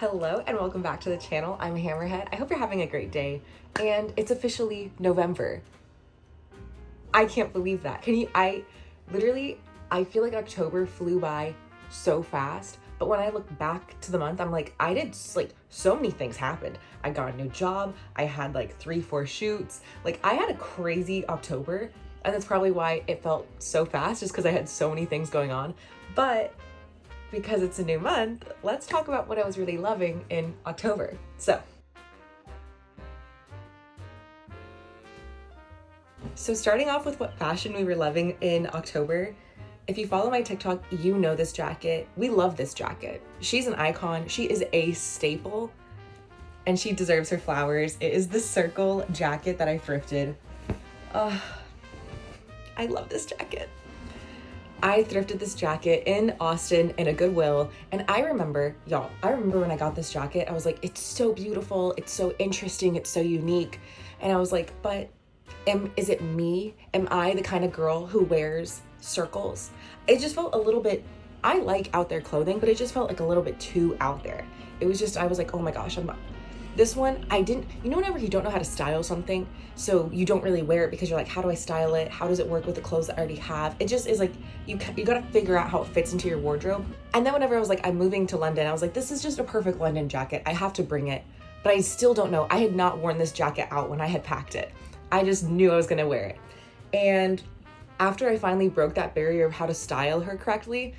Hello and welcome back to the channel. I'm Hammerhead. I hope you're having a great day. And it's officially November. I can't believe that. I feel like October flew by so fast. But when I look back to the month, I'm like, so many things happened. I got a new job. I had like 3-4 shoots. Like I had a crazy October, and that's probably why it felt so fast, just because I had so many things going on. But because it's a new month, let's talk about what I was really loving in October. So starting off with what fashion we were loving in October, if you follow my TikTok, you know this jacket. We love this jacket. She's an icon. She is a staple and she deserves her flowers. It is the circle jacket that I thrifted. I love this jacket. I thrifted this jacket in Austin in a Goodwill, and I remember when I got this jacket, I was like, it's so beautiful, it's so interesting, it's so unique. And I was like, but is it me? Am I the kind of girl who wears circles? It just felt a little bit, I like out there clothing, but it just felt like a little bit too out there. It was just, I was like, oh my gosh, this one, whenever you don't know how to style something, so you don't really wear it because you're like, how do I style it? How does it work with the clothes that I already have? It just is like, you gotta figure out how it fits into your wardrobe. And then whenever I was like, I'm moving to London, I was like, this is just a perfect London jacket. I have to bring it. But I still don't know. I had not worn this jacket out when I had packed it. I just knew I was gonna wear it. And after I finally broke that barrier of how to style her correctly,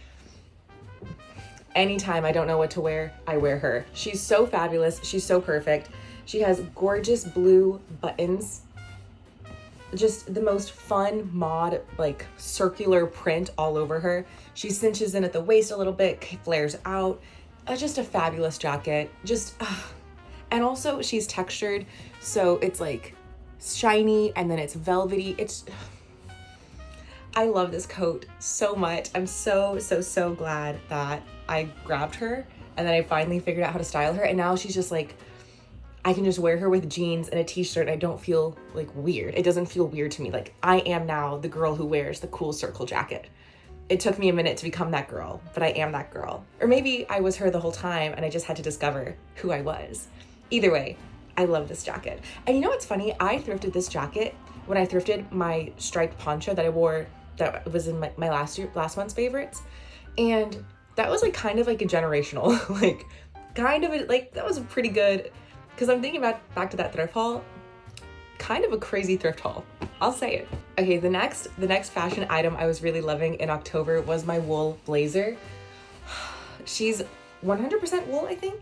anytime I don't know what to wear, I wear her. She's so fabulous. She's so perfect. She has gorgeous blue buttons. Just the most fun mod, like circular print all over her. She cinches in at the waist a little bit, flares out. Just a fabulous jacket. And also she's textured, so it's like shiny and then it's velvety. I love this coat so much. I'm so glad that I grabbed her and then I finally figured out how to style her. And now she's just like, I can just wear her with jeans and a t-shirt. I don't feel like weird. It doesn't feel weird to me. Like I am now the girl who wears the cool circle jacket. It took me a minute to become that girl, but I am that girl. Or maybe I was her the whole time and I just had to discover who I was. Either way, I love this jacket. And you know what's funny? I thrifted this jacket when I thrifted my striped poncho that I wore that was in my last month's favorites. And that was like kind of like a generational, that was a pretty good, because I'm thinking back to that thrift haul, kind of a crazy thrift haul. I'll say it. Okay, the next fashion item I was really loving in October was my wool blazer. She's 100% wool, I think.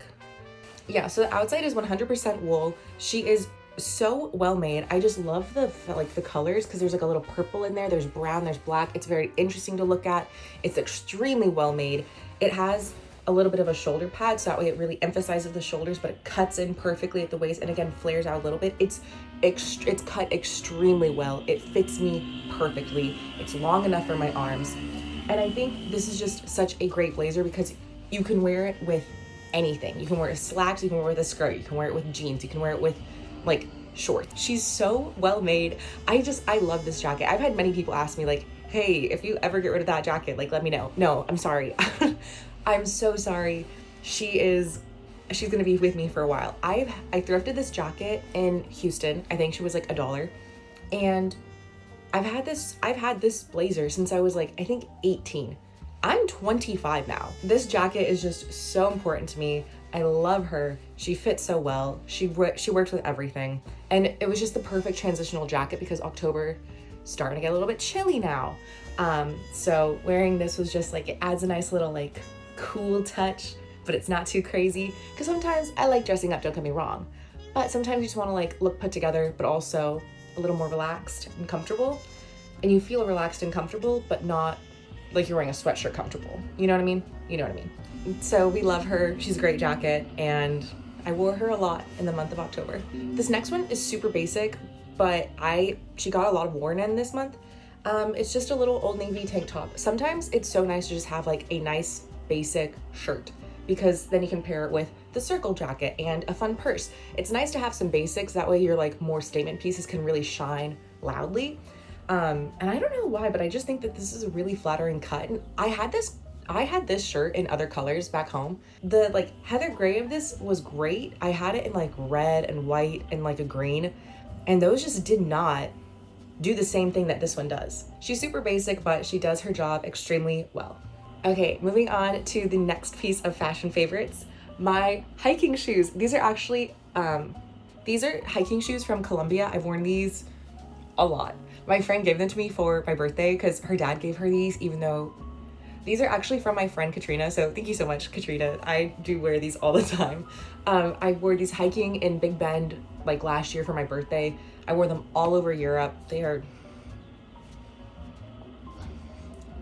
Yeah, so the outside is 100% wool. She is so well made. I just love the colors, because there's like a little purple in there, there's brown, there's black. It's very interesting to look at. It's extremely well made. It has a little bit of a shoulder pad, so that way it really emphasizes the shoulders, but it cuts in perfectly at the waist and again flares out a little bit. It's cut extremely well. It fits me perfectly. It's long enough for my arms. And I think this is just such a great blazer because you can wear it with anything. You can wear it with slacks, you can wear it with a skirt, you can wear it with jeans, you can wear it with like shorts. She's so well made. I love this jacket. I've had many people ask me like, hey, if you ever get rid of that jacket, like let me know. No, I'm sorry. I'm so sorry. She's gonna be with me for a while. I thrifted this jacket in Houston. I think she was like $1. And I've had this blazer since I was like, I think 18. I'm 25 now. This jacket is just so important to me. I love her. She fits so well. She works with everything. And it was just the perfect transitional jacket because October starting to get a little bit chilly now. So wearing this was just like, it adds a nice little like cool touch, but it's not too crazy. Because sometimes I like dressing up, don't get me wrong. But sometimes you just want to like look put together, but also a little more relaxed and comfortable. And you feel relaxed and comfortable, but not like you're wearing a sweatshirt comfortable. You know what I mean? You know what I mean? So we love her. She's a great jacket and I wore her a lot in the month of October. This next one is super basic, but she got a lot of worn in this month. It's just a little Old Navy tank top. Sometimes it's so nice to just have like a nice basic shirt because then you can pair it with the circle jacket and a fun purse. It's nice to have some basics. That way your like more statement pieces can really shine loudly. And I don't know why, but I just think that this is a really flattering cut. And I had this I had this shirt in other colors back home. The like heather gray of this was great. I had it in like red and white and like a green, and those just did not do the same thing that this one does. She's super basic, but she does her job extremely well. Okay, moving on to the next piece of fashion favorites, my hiking shoes. These are actually, these are hiking shoes from Colombia. I've worn these a lot. My friend gave them to me for my birthday because her dad gave her these, even though these are actually from my friend Katrina. So thank you so much, Katrina. I do wear these all the time. I wore these hiking in Big Bend like last year for my birthday. I wore them all over Europe.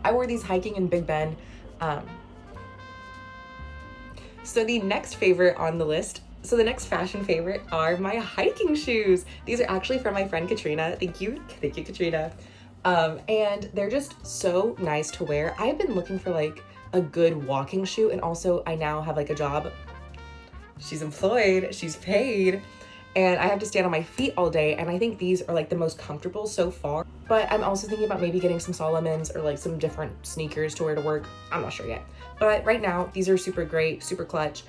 I wore these hiking in Big Bend. So the next favorite on the list, so the next fashion favorite are my hiking shoes. These are actually from my friend Katrina. Thank you, Katrina. And they're just so nice to wear. I've been looking for like a good walking shoe, and also I now have like a job. She's employed, she's paid, and I have to stand on my feet all day, and I think these are like the most comfortable so far. But I'm also thinking about maybe getting some Solomons or like some different sneakers to wear to work. I'm not sure yet. But right now, these are super great, super clutch.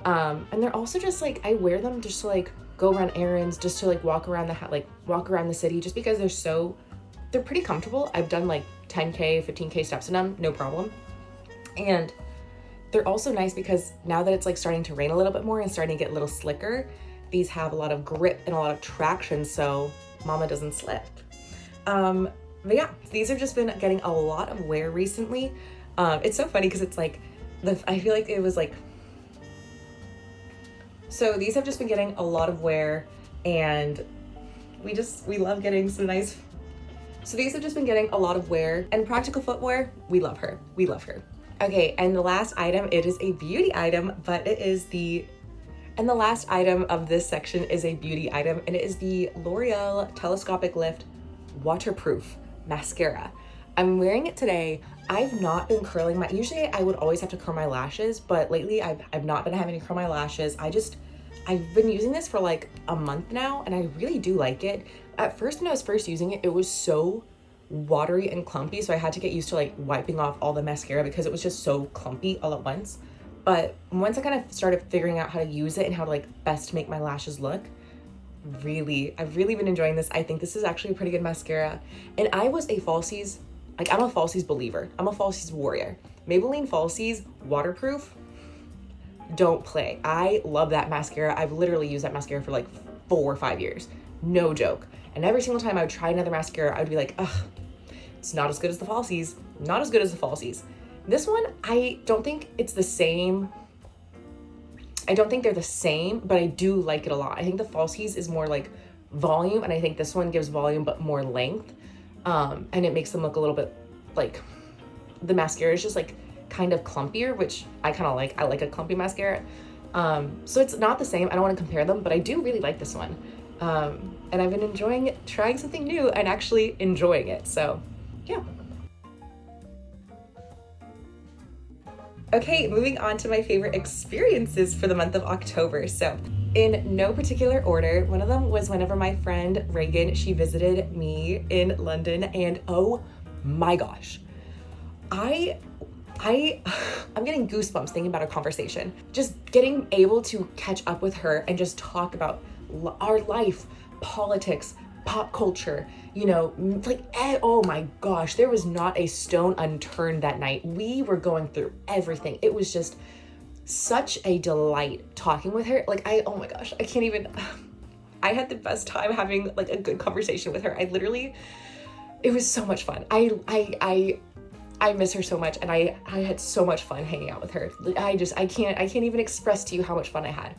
And they're also just like, I wear them just to like go run errands, just to like walk around the city, just because they're pretty comfortable. I've done like 10K, 15K steps in them, no problem. And they're also nice because now that it's like starting to rain a little bit more and starting to get a little slicker, these have a lot of grip and a lot of traction so mama doesn't slip. But yeah, these have just been getting a lot of wear recently. It's so funny because it's like, I feel like it was like, so these have just been getting a lot of wear, and we love getting some nice, so these have just been getting a lot of wear and practical footwear. We love her. Okay, and the last item, it is a beauty item, but and the last item of this section is a beauty item, and it is the L'Oreal Telescopic Lift Waterproof Mascara. I'm wearing it today. I've not been curling usually I would always have to curl my lashes, but lately I've not been having to curl my lashes. I've been using this for like a month now, and I really do like it. At first, when I was first using it, it was so watery and clumpy, so I had to get used to like wiping off all the mascara because it was just so clumpy all at once. But once I kind of started figuring out how to use it and how to like best make my lashes look, I've really been enjoying this. I think this is actually a pretty good mascara. And I was a Falsies, like I'm a Falsies believer. I'm a Falsies warrior. Maybelline Falsies waterproof, don't play. I love that mascara. I've literally used that mascara for like 4 or 5 years. No joke. And every single time I would try another mascara, I would be like, ugh, it's not as good as the Falsies. Not as good as the Falsies. This one, I don't think it's the same. I don't think they're the same, but I do like it a lot. I think the Falsies is more like volume, and I think this one gives volume but more length. And it makes them look a little bit like, the mascara is just like kind of clumpier, which I kind of like. I like a clumpy mascara. So it's not the same. I don't want to compare them, but I do really like this one. And I've been enjoying trying something new and actually enjoying it. So yeah. Okay, moving on to my favorite experiences for the month of October. So in no particular order, one of them was whenever my friend Reagan, she visited me in London, and oh my gosh, I'm getting goosebumps thinking about our conversation. Just getting able to catch up with her and just talk about our life, politics, pop culture, you know, like, oh my gosh, there was not a stone unturned that night. We were going through everything. It was just such a delight talking with her. Like, oh my gosh, I can't even, I had the best time having like a good conversation with her. It was so much fun. I miss her so much, and I had so much fun hanging out with her. I can't even express to you how much fun I had.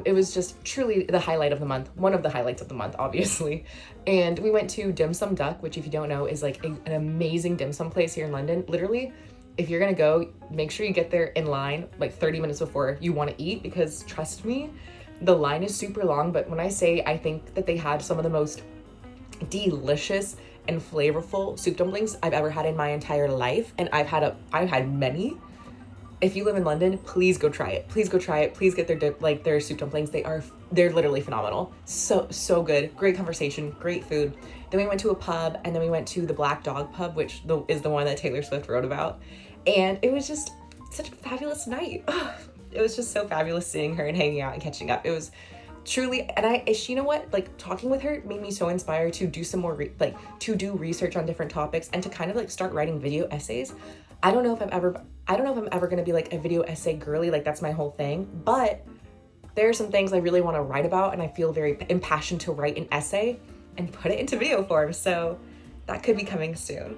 It was just truly the highlight of the month, one of the highlights of the month, obviously. And we went to Dim Sum Duck, which if you don't know is like an amazing dim sum place here in London. Literally, if you're gonna go, make sure you get there in line like 30 minutes before you want to eat, because trust me, the line is super long. But when I say I think that they had some of the most delicious and flavorful soup dumplings I've ever had in my entire life, and I've had many. If you live in London, please go try it. Please go try it. Please get their soup dumplings. They're literally phenomenal. So good. Great conversation, great food. Then we went to a pub, and then we went to the Black Dog pub, which is the one that Taylor Swift wrote about. And it was just such a fabulous night. It was just so fabulous seeing her and hanging out and catching up. It was truly, and you know what, like talking with her made me so inspired to do some more to do research on different topics and to kind of like start writing video essays. I don't know if I'm ever gonna be like a video essay girly, like that's my whole thing, but there are some things I really want to write about, and I feel very impassioned to write an essay and put it into video form, so that could be coming soon.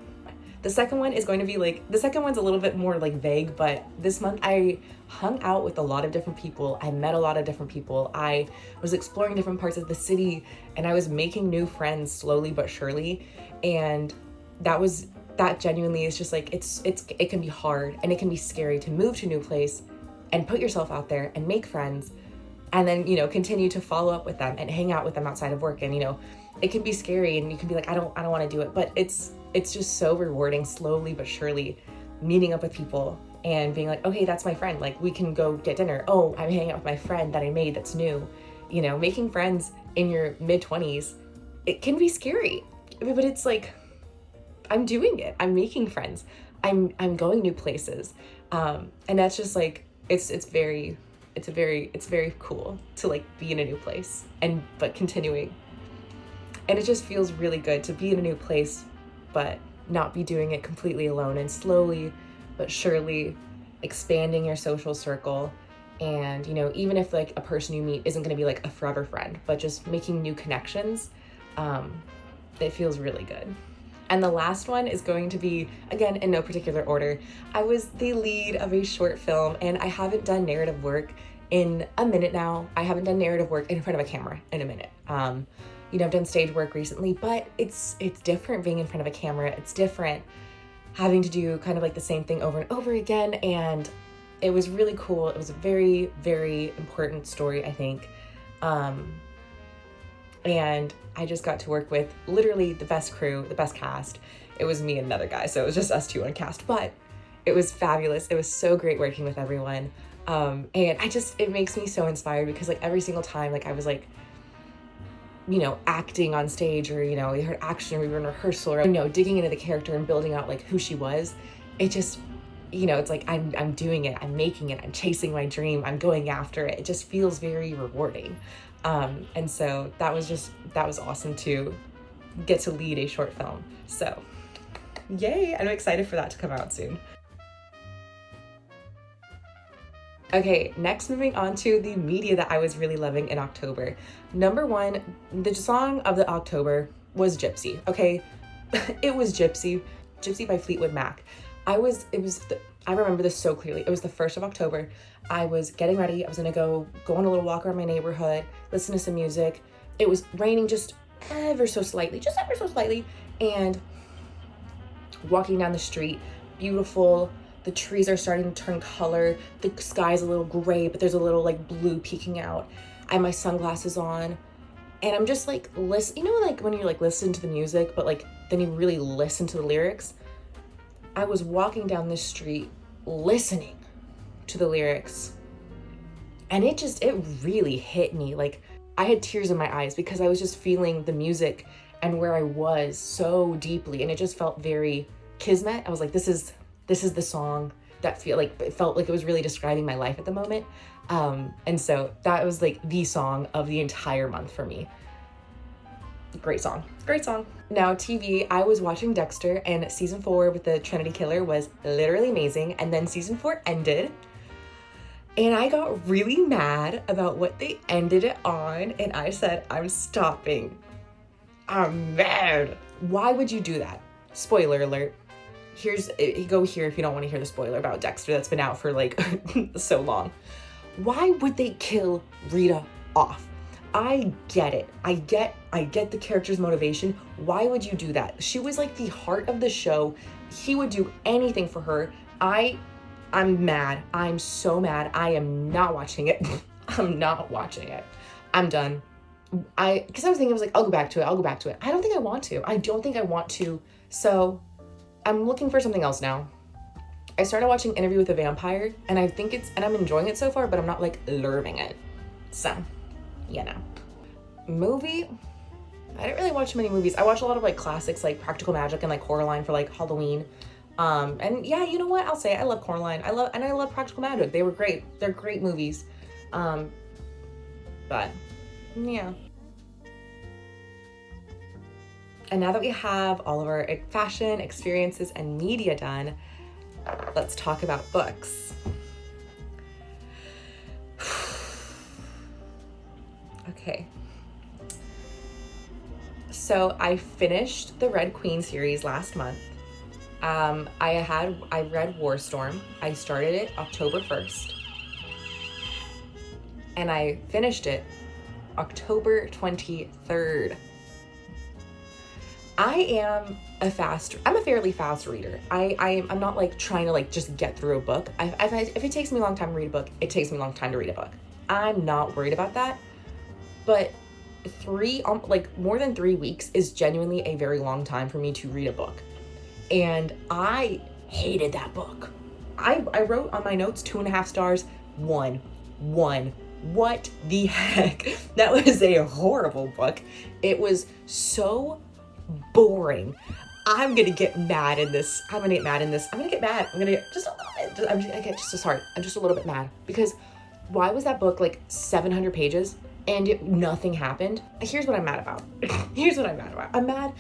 The second one is going to be the second one's a little bit more like vague, but this month I hung out with a lot of different people. I met a lot of different people. I was exploring different parts of the city, and I was making new friends slowly but surely. And that genuinely is just like, it can be hard and it can be scary to move to a new place and put yourself out there and make friends, and then, you know, continue to follow up with them and hang out with them outside of work. And, you know, it can be scary and you can be like, I don't want to do it, but it's just so rewarding, slowly but surely meeting up with people and being like, okay, that's my friend. Like, we can go get dinner. Oh, I'm hanging out with my friend that I made that's new. You know, making friends in your mid-20s, it can be scary, but it's like, I'm doing it. I'm making friends. I'm going new places. And that's just like, it's very cool to like be in a new place but continuing. And it just feels really good to be in a new place, but not be doing it completely alone, and slowly but surely expanding your social circle. And, you know, even if like a person you meet isn't going to be like a forever friend, but just making new connections, it feels really good. And the last one is going to be, again, in no particular order. I was the lead of a short film, and I haven't done narrative work in a minute now. I haven't done narrative work in front of a camera in a minute. You know, I've done stage work recently, but it's different being in front of a camera. It's different having to do kind of like the same thing over and over again. And it was really cool. It was a very, very important story, I think. And I just got to work with literally the best crew, the best cast. It was me and another guy, so it was just us two on cast, but it was fabulous. It was so great working with everyone. And it makes me so inspired, because like every single time, like I was like, you know, acting on stage, or, you know, we heard action, or we were in rehearsal, or, you know, digging into the character and building out like who she was. It just, you know, it's like, I'm doing it, I'm making it, I'm chasing my dream, I'm going after it. It just feels very rewarding. And so that was awesome to get to lead a short film. So yay, I'm excited for that to come out soon. Okay, next moving on to the media that I was really loving in October. Number one, the song of the October was Gypsy, okay? It was Gypsy by Fleetwood Mac. I remember this so clearly. It was the 1st of October. I was getting ready. I was gonna go on a little walk around my neighborhood, listen to some music. It was raining just ever so slightly, and walking down the street, beautiful. The trees are starting to turn color. The sky's a little gray, but there's a little like blue peeking out. I have my sunglasses on, and I'm just like, you know, like when you like listen to the music, but like then you really listen to the lyrics. I was walking down the street listening to the lyrics, and it really hit me. Like, I had tears in my eyes because I was just feeling the music and where I was so deeply, and it just felt very kismet. I was like, this is the song that it felt like it was really describing my life at the moment. And so that was like the song of the entire month for me. Great song. Now TV, I was watching Dexter, and season 4 with the Trinity killer was literally amazing. And then season 4 ended, and I got really mad about what they ended it on. And I said, I'm stopping. I'm mad. Why would you do that? Spoiler alert. Go here if you don't want to hear the spoiler about Dexter that's been out for like so long. Why would they kill Rita off? I get it. I get the character's motivation. Why would you do that? She was like the heart of the show. He would do anything for her. I'm mad. I'm so mad. I am not watching it. I'm not watching it. I'm done. Because I was thinking, I was like, I'll go back to it. I don't think I want to. So I'm looking for something else now. I started watching Interview with a Vampire, and I'm enjoying it so far, but I'm not like loving it. So, you know. Movie, I didn't really watch many movies. I watch a lot of like classics like Practical Magic and like Coraline for like Halloween. And yeah, you know what? I'll say it. I love Coraline. I love Practical Magic. They were great. They're great movies. But yeah. And now that we have all of our fashion, experiences, and media done, let's talk about books. Okay. So I finished the Red Queen series last month. I read War Storm. I started it October 1st. And I finished it October 23rd. I'm a fairly fast reader. I'm not like trying to like just get through a book. If it takes me a long time to read a book, it takes me a long time to read a book. I'm not worried about that. But more than 3 weeks is genuinely a very long time for me to read a book. And I hated that book. I wrote on my notes 2.5 stars, 1. What the heck? That was a horrible book. It was so boring. I'm gonna get mad in this. I'm gonna get mad. I'm gonna get just a little bit. I'm just a little bit mad because why was that book like 700 pages and nothing happened? Here's what I'm mad about. I'm mad.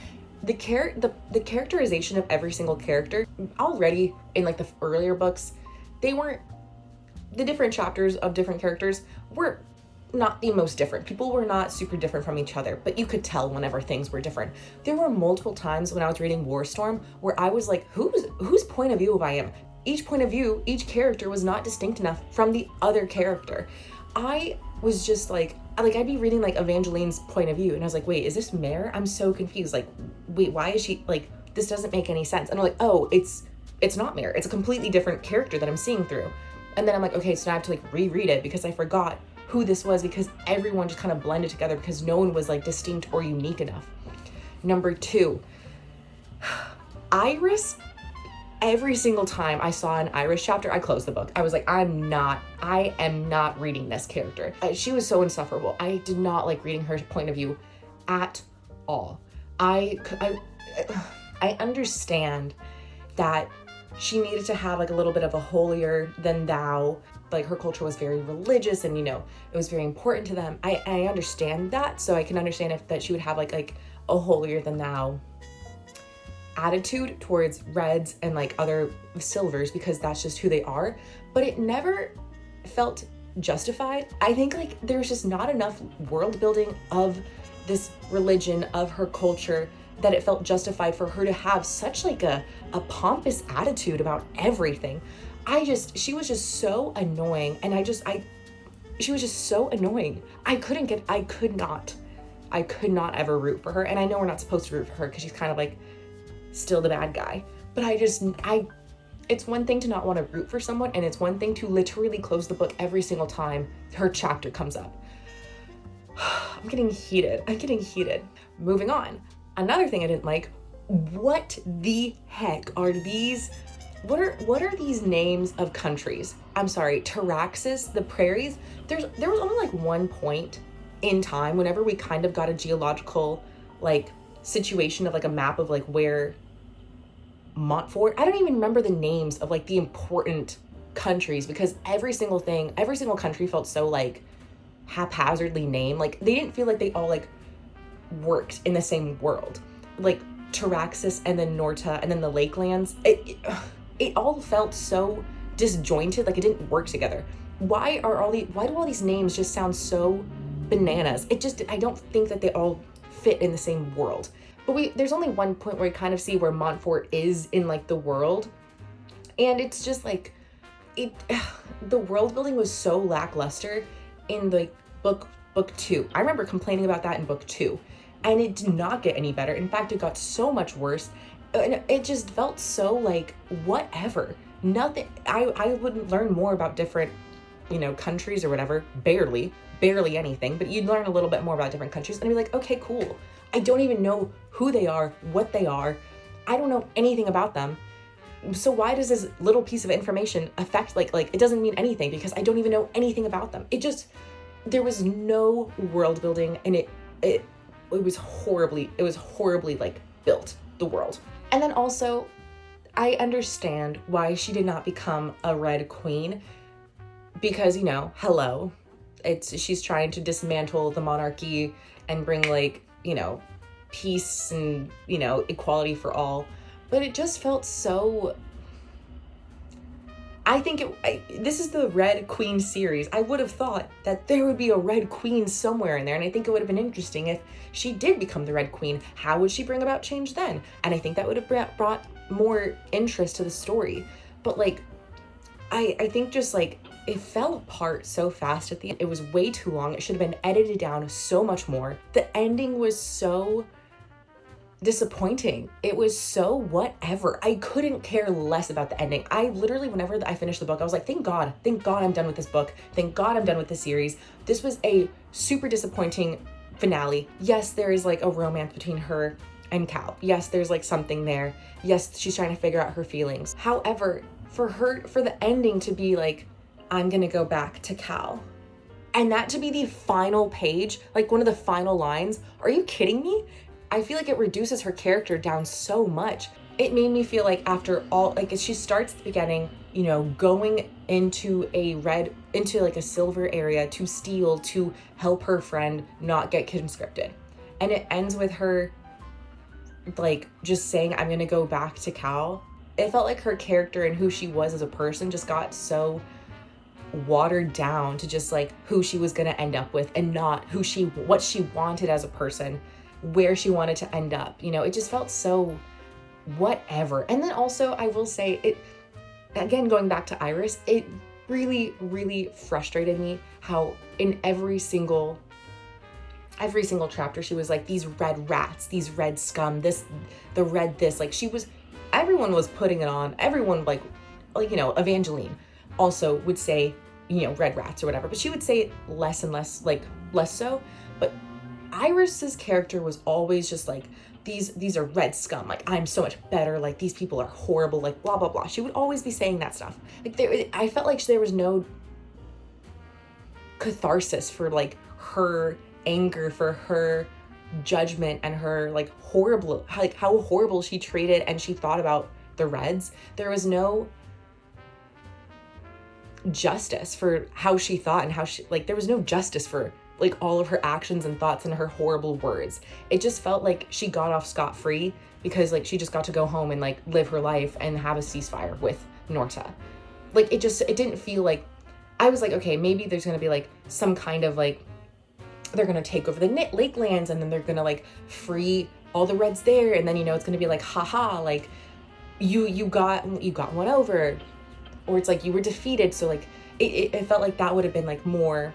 The characterization of every single character already in like the earlier books, the different chapters of different characters were not the most different. People were not super different from each other, but you could tell whenever things were different. There were multiple times when I was reading War Storm where I was like, whose point of view am I in? Each point of view, each character was not distinct enough from the other character. I was just like I'd be reading like Evangeline's point of view and I was like, wait, is this Mare? I'm so confused. Like, wait, why is she like, this doesn't make any sense. And I'm like, oh, it's not Mare. It's a completely different character that I'm seeing through. And then I'm like, okay, so now I have to like reread it because I forgot who this was because everyone just kind of blended together because no one was like distinct or unique enough. Number 2, Iris. Every single time I saw an Iris chapter, I closed the book. I was like, I am not reading this character. She was so insufferable. I did not like reading her point of view at all. I understand that she needed to have like a little bit of a holier than thou. Like her culture was very religious and, you know, it was very important to them. I understand that. So I can understand that she would have like a holier than thou attitude towards reds and like other silvers because that's just who they are, but it never felt justified. I think like there's just not enough world building of this religion, of her culture, that it felt justified for her to have such like a pompous attitude about everything. She was just so annoying, and she was just so annoying. I could not ever root for her, and I know we're not supposed to root for her because she's kind of like still the bad guy, but it's one thing to not want to root for someone, and it's one thing to literally close the book every single time her chapter comes up. I'm getting heated. Moving on. Another thing I didn't like, what the heck are these? What are these names of countries? I'm sorry, Taraxis, the prairies. There was only like one point in time whenever we kind of got a geological like situation of like a map of like where Montfort. I don't even remember the names of like the important countries because every single country felt so like haphazardly named. Like they didn't feel like they all like worked in the same world. Like Taraxis and then Norta and then the Lakelands. It all felt so disjointed, like it didn't work together. Why do all these names just sound so bananas? I don't think that they all fit in the same world. But there's only one point where we kind of see where Montfort is in like the world. And it's just like, the world building was so lackluster in the book 2. I remember complaining about that in book 2. And it did not get any better. In fact, it got so much worse. And it just felt so like, whatever. Nothing, I wouldn't learn more about different, countries or whatever. Barely anything. But you'd learn a little bit more about different countries and be like, okay, cool. I don't even know who they are, what they are. I don't know anything about them. So why does this little piece of information affect, like it doesn't mean anything because I don't even know anything about them. There was no world building, and it was horribly like built, the world. And then also, I understand why she did not become a Red Queen, because, you know, hello, she's trying to dismantle the monarchy and bring, like, you know, peace and, you know, equality for all. But it just felt so, I think this is the Red Queen series. I would have thought that there would be a Red Queen somewhere in there, and I think it would have been interesting if she did become the Red Queen. How would she bring about change then? And I think that would have brought more interest to the story. But, like, I think just, like, it fell apart so fast at the end. It was way too long. It should have been edited down so much more. The ending was so disappointing. It was so whatever. I couldn't care less about the ending. I literally, whenever I finished the book, I was like, thank God I'm done with this book. Thank God I'm done with this series. This was a super disappointing finale. Yes, there is like a romance between her and Cal. Yes, there's like something there. Yes, she's trying to figure out her feelings. However, for the ending to be like, I'm gonna go back to Cal, and that to be the final page, like one of the final lines, are you kidding me? I feel like it reduces her character down so much. It made me feel like after all, like she starts at the beginning, you know, going into like a silver area to steal, to help her friend not get conscripted. And it ends with her like just saying, I'm gonna go back to Cal. It felt like her character and who she was as a person just got so watered down to just like who she was gonna end up with, and not what she wanted as a person, where she wanted to end up. You know, it just felt so whatever. And then also, I will say, it again, going back to Iris, it really, really frustrated me how in every single chapter she was like, these red rats, these red scum, the red this, like everyone was putting it on. Everyone like, you know, Evangeline also would say, you know, red rats or whatever, but she would say it less and less, like less so. But Iris's character was always just like, these are red scum, like I'm so much better, like these people are horrible, like blah blah blah. She would always be saying that stuff. Like I felt like there was no catharsis for like her anger, for her judgment, and her like horrible, like how horrible she treated and she thought about the Reds. There was no justice for how she thought and how she, like, there was no justice for like all of her actions and thoughts and her horrible words. It just felt like she got off scot-free because like she just got to go home and like live her life and have a ceasefire with Norta. Like it didn't feel like, I was like, okay, maybe there's gonna be like some kind of like, they're gonna take over the Lakelands and then they're gonna like free all the Reds there, and then, you know, it's gonna be like, haha, like you got one over, or it's like you were defeated. So like it felt like that would have been like more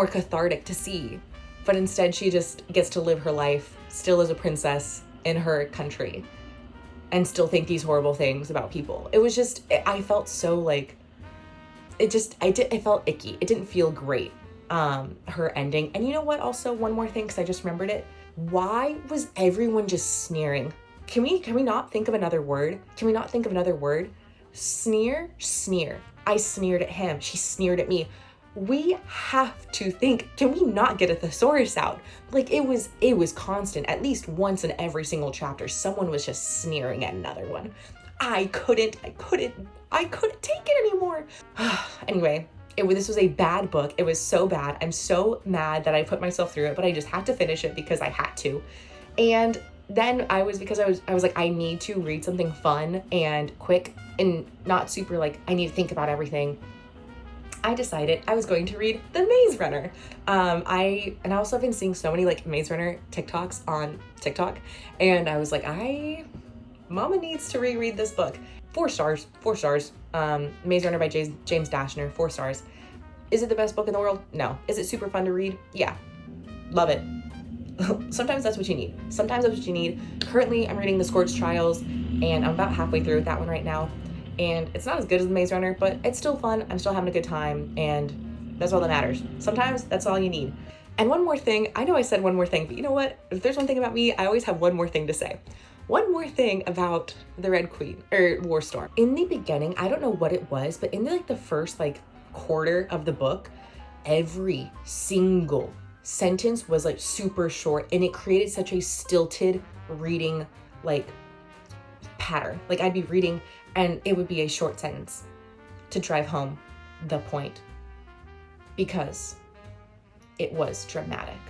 cathartic to see. But instead she just gets to live her life still as a princess in her country and still think these horrible things about people. It was just, I felt so like, it felt icky. It didn't feel great, her ending. And you know what, also one more thing, because I just remembered it. Why was everyone just sneering? Can we not think of another word? Sneer. I sneered at him. She sneered at me. We have to think, can we not get a thesaurus out? Like it was constant. At least once in every single chapter, someone was just sneering at another one. I couldn't take it anymore. Anyway, this was a bad book. It was so bad. I'm so mad that I put myself through it, but I just had to finish it because I had to. And then I was like, I need to read something fun and quick and not super like, I need to think about everything. I decided I was going to read The Maze Runner. I also have been seeing so many like Maze Runner TikToks on TikTok, and I was like, Mama needs to reread this book. 4 stars. Maze Runner by James Dashner, 4 stars. Is it the best book in the world? No. Is it super fun to read? Yeah. Love it. Sometimes that's what you need. Currently, I'm reading The Scorched Trials, and I'm about halfway through that one right now. And it's not as good as The Maze Runner, but it's still fun. I'm still having a good time, and that's all that matters. Sometimes that's all you need. And one more thing, I know I said one more thing, but you know what? If there's one thing about me, I always have one more thing to say. One more thing about the Red Queen, or War Storm. In the beginning, I don't know what it was, but in the first quarter of the book, every single sentence was super short, and it created such a stilted reading pattern. Like I'd be reading and it would be a short sentence to drive home the point, because it was dramatic,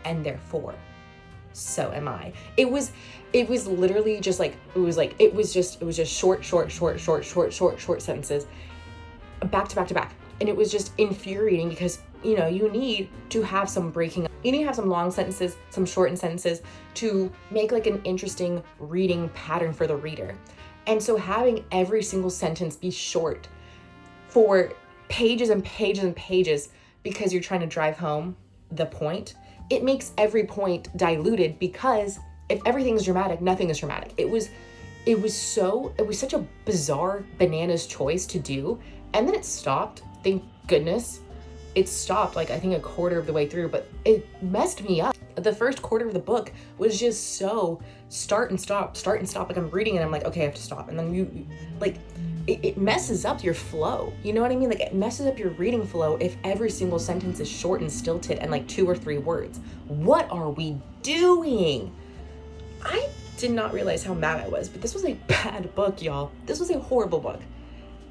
and therefore so am I. It was literally just like, it was just short sentences back to back to back. And it was just infuriating because, you know, you need to have some breaking, you need to have some long sentences, some shortened sentences to make like an interesting reading pattern for the reader. And so having every single sentence be short for pages and pages and pages because you're trying to drive home the point, it makes every point diluted, because if everything is dramatic, nothing is dramatic. It was such a bizarre bananas choice to do. And then it stopped. Thank goodness. It stopped like I think a quarter of the way through, but it messed me up. The first quarter of the book was just so start and stop. Like I'm reading and I'm like, okay, I have to stop. And then you like, it messes up your flow. You know what I mean? Like it messes up your reading flow if every single sentence is short and stilted and like 2 or 3 words. What are we doing? I did not realize how mad I was, but this was a bad book, y'all. This was a horrible book.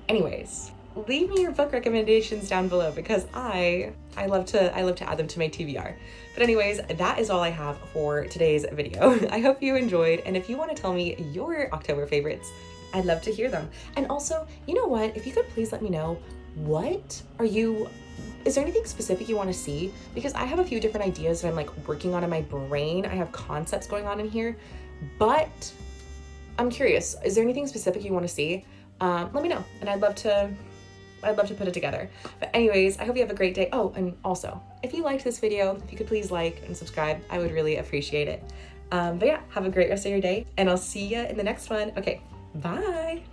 Anyways, leave me your book recommendations down below, because I love to add them to my TBR. But anyways, that is all I have for today's video. I hope you enjoyed, and if you want to tell me your October favorites, I'd love to hear them. And also, you know what? If you could please let me know, is there anything specific you want to see? Because I have a few different ideas that I'm like working on in my brain. I have concepts going on in here, but I'm curious. Is there anything specific you want to see? Let me know, and I'd love to put it together. But anyways, I hope you have a great day. Oh, and also, if you liked this video, if you could please like and subscribe, I would really appreciate it. But yeah, have a great rest of your day, and I'll see you in the next one. Okay, bye.